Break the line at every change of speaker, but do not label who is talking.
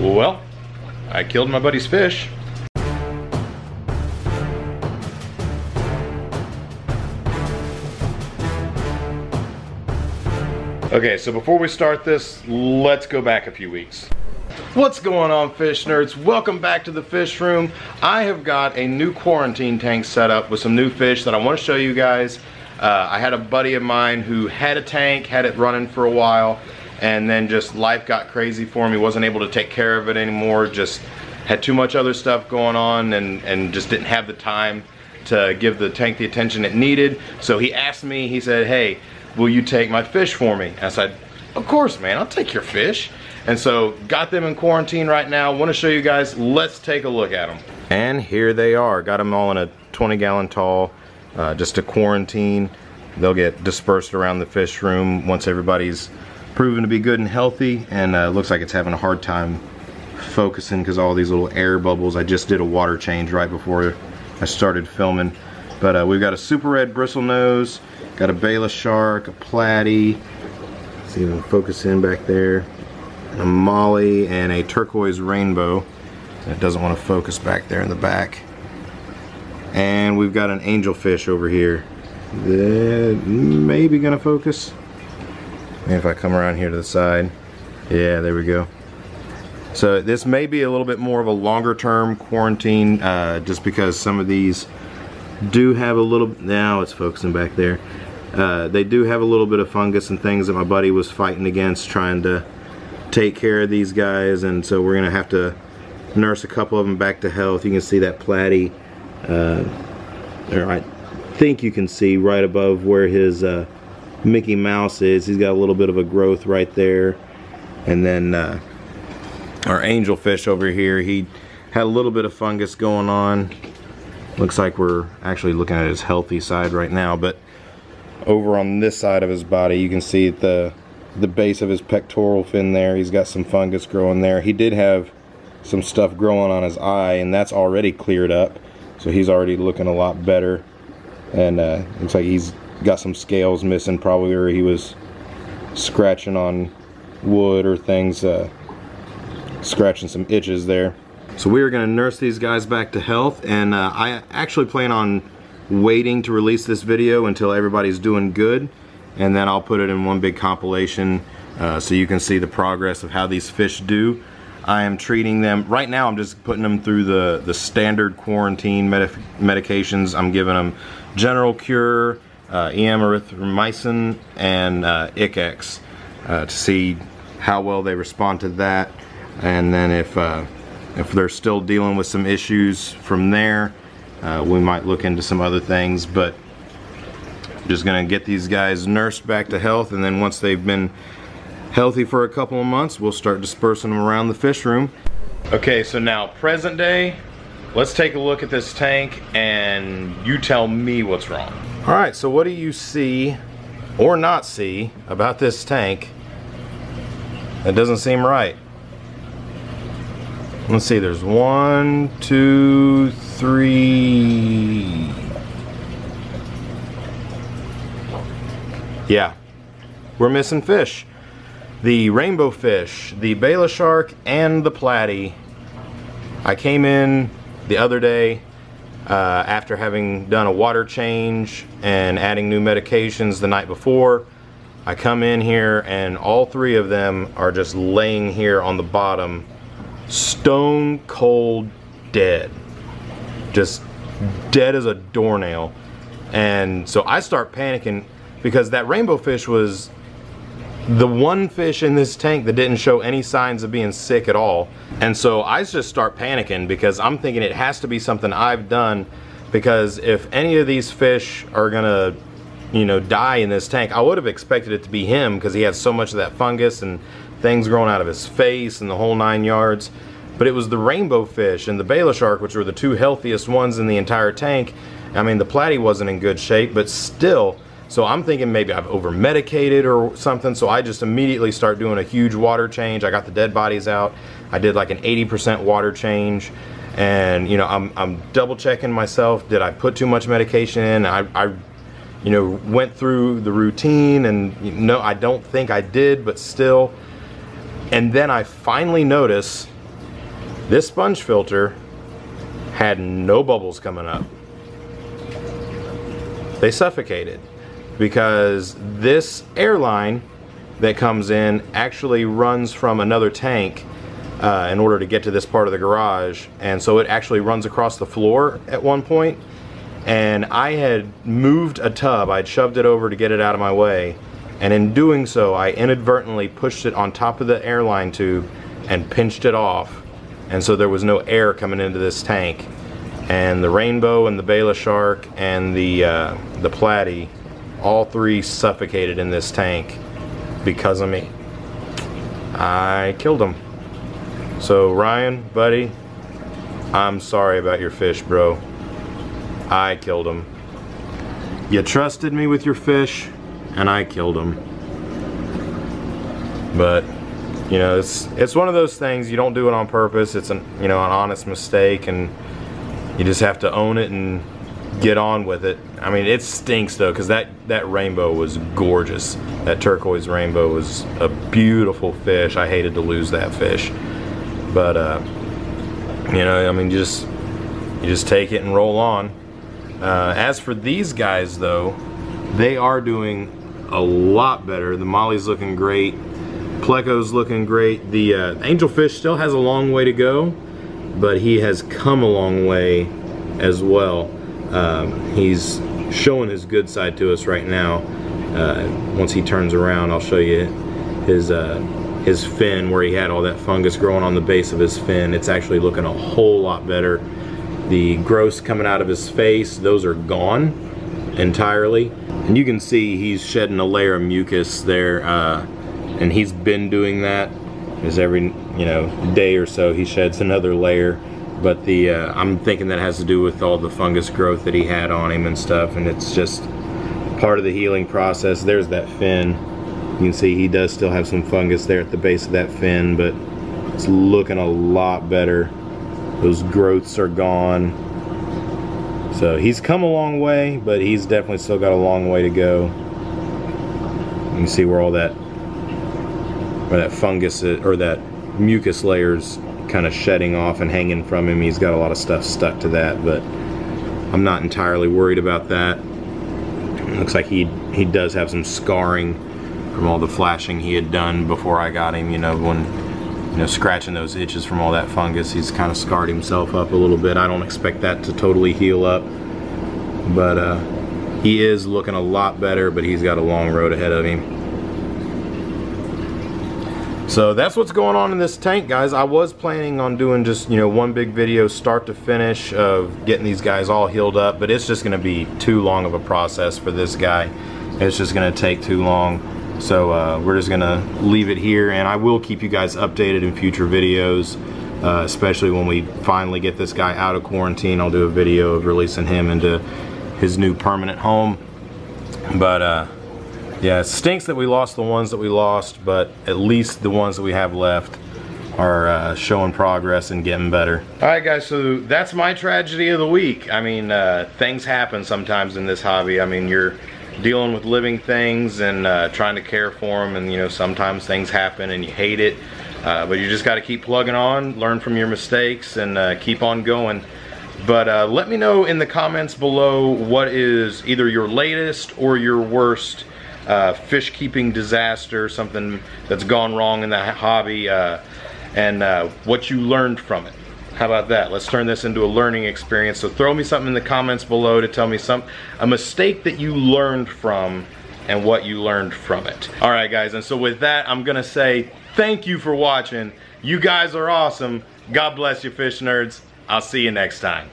Well, I killed my buddy's fish. Okay, so before we start this, let's go back a few weeks. What's going on, fish nerds? Welcome back to the fish room. I have got a new quarantine tank set up with some new fish that I want to show you guys. I had a buddy of mine who had a tank, had it running for a while, and then just life got crazy for him. He wasn't able to take care of it anymore, just had too much other stuff going on and just didn't have the time to give the tank the attention it needed. So he asked me, he said, hey, will you take my fish for me? I said, of course, man, I'll take your fish. And so got them in quarantine right now. Want to show you guys. Let's take a look at them. And here they are. Got them all in a 20-gallon tall, just to quarantine. They'll get dispersed around the fish room once everybody's proven to be good and healthy. And looks like it's having a hard time focusing because all these little air bubbles. I just did a water change right before I started filming. But we've got a super red bristlenose, got a Bala shark, a platy. See if we can focus in back there. A molly and a turquoise rainbow. It doesn't want to focus back there in the back. And we've got an angelfish over here. That may be gonna focus. Maybe if I come around here to the side. Yeah, there we go. So this may be a little bit more of a longer term quarantine, just because some of these do have a little, now it's focusing back there. They do have a little bit of fungus and things that my buddy was fighting against, trying to take care of these guys, and so we're gonna have to nurse a couple of them back to health. You can see that platy, or I think you can see right above where his Mickey Mouse is. He's got a little bit of a growth right there. And then our angelfish over here, he had a little bit of fungus going on. Looks like we're actually looking at his healthy side right now, but over on this side of his body you can see the base of his pectoral fin there. He's got some fungus growing there. He did have some stuff growing on his eye, and that's already cleared up, so he's already looking a lot better. And looks like he's got some scales missing, probably where he was scratching on wood or things, scratching some itches there. So we are going to nurse these guys back to health, and I actually plan on waiting to release this video until everybody's doing good, and then I'll put it in one big compilation so you can see the progress of how these fish do. I am treating them, right now I'm just putting them through the standard quarantine medications. I'm giving them general cure, erythromycin, and Icex to see how well they respond to that. And then if they're still dealing with some issues from there, we might look into some other things. But just gonna get these guys nursed back to health, and then once they've been healthy for a couple of months, we'll start dispersing them around the fish room. Okay, so now present day, let's take a look at this tank and you tell me what's wrong. All right, so what do you see or not see about this tank that doesn't seem right? Let's see, there's 1, 2, 3. Yeah, we're missing fish. The rainbowfish, the Bala shark, and the platy. I came in the other day after having done a water change and adding new medications the night before. I come in here and all three of them are just laying here on the bottom, stone cold dead. Just dead as a doornail. And so I start panicking because that rainbowfish was the one fish in this tank that didn't show any signs of being sick at all. And so I just start panicking because I'm thinking it has to be something I've done, because if any of these fish are gonna, you know, die in this tank, I would have expected it to be him because he has so much of that fungus and things growing out of his face and the whole 9 yards. But it was the rainbowfish and the Bala shark, which were the two healthiest ones in the entire tank. I mean, the platy wasn't in good shape, but still. So I'm thinking maybe I've over-medicated or something, so I just immediately start doing a huge water change. I got the dead bodies out. I did like an 80% water change, and you know, I'm double checking myself. Did I put too much medication in? I you know, went through the routine, and no, I don't think I did, but still. And then I finally notice This sponge filter had no bubbles coming up. They suffocated because this airline that comes in actually runs from another tank in order to get to this part of the garage, and so it actually runs across the floor at one point. And I had moved a tub, I'd shoved it over to get it out of my way, and in doing so I inadvertently pushed it on top of the airline tube and pinched it off, and so there was no air coming into this tank. And the rainbow and the Bela shark and the platy, all three suffocated in this tank because of me. I killed them. So Ryan, buddy, I'm sorry about your fish, bro. I killed them. You trusted me with your fish, and I killed them. But you know, it's one of those things. You don't do it on purpose. It's an honest mistake, and you just have to own it and get on with it. I mean, it stinks though, because that rainbow was gorgeous. That turquoise rainbow was a beautiful fish. I hated to lose that fish. But you know, I mean, you just take it and roll on. As for these guys though, they are doing a lot better. The molly's looking great. Pleco's looking great. The angelfish still has a long way to go, but he has come a long way as well. He's showing his good side to us right now. Once he turns around, I'll show you his fin, where he had all that fungus growing on the base of his fin. It's actually looking a whole lot better. The growths coming out of his face, those are gone entirely. And you can see he's shedding a layer of mucus there, and he's been doing that. Because every day or so he sheds another layer. But I'm thinking that has to do with all the fungus growth that he had on him and stuff, and it's just part of the healing process. There's that fin. You can see he does still have some fungus there at the base of that fin, but it's looking a lot better. Those growths are gone. So he's come a long way, but he's definitely still got a long way to go. You can see where all that fungus or that mucus layers kind of shedding off and hanging from him. He's got a lot of stuff stuck to that, but I'm not entirely worried about that. It looks like he does have some scarring from all the flashing he had done before I got him. When scratching those itches from all that fungus, he's kind of scarred himself up a little bit. I don't expect that to totally heal up, but he is looking a lot better, but he's got a long road ahead of him. So that's what's going on in this tank, guys. I was planning on doing just one big video start to finish of getting these guys all healed up, but it's just going to be too long of a process for this guy. It's just going to take too long. So we're just going to leave it here, and I will keep you guys updated in future videos, especially when we finally get this guy out of quarantine. I'll do a video of releasing him into his new permanent home. But yeah, it stinks that we lost the ones that we lost, but at least the ones that we have left are showing progress and getting better. Alright guys, so that's my tragedy of the week. I mean, things happen sometimes in this hobby. I mean, you're dealing with living things and trying to care for them, and sometimes things happen and you hate it, but you just got to keep plugging on, learn from your mistakes, and keep on going. But let me know in the comments below what is either your latest or your worst fish keeping disaster, something that's gone wrong in the hobby, and what you learned from it. How about that? Let's turn this into a learning experience. So throw me something in the comments below to tell me a mistake that you learned from and what you learned from it. All right guys, and so with that, I'm gonna say thank you for watching. You guys are awesome. God bless you, fish nerds. I'll see you next time.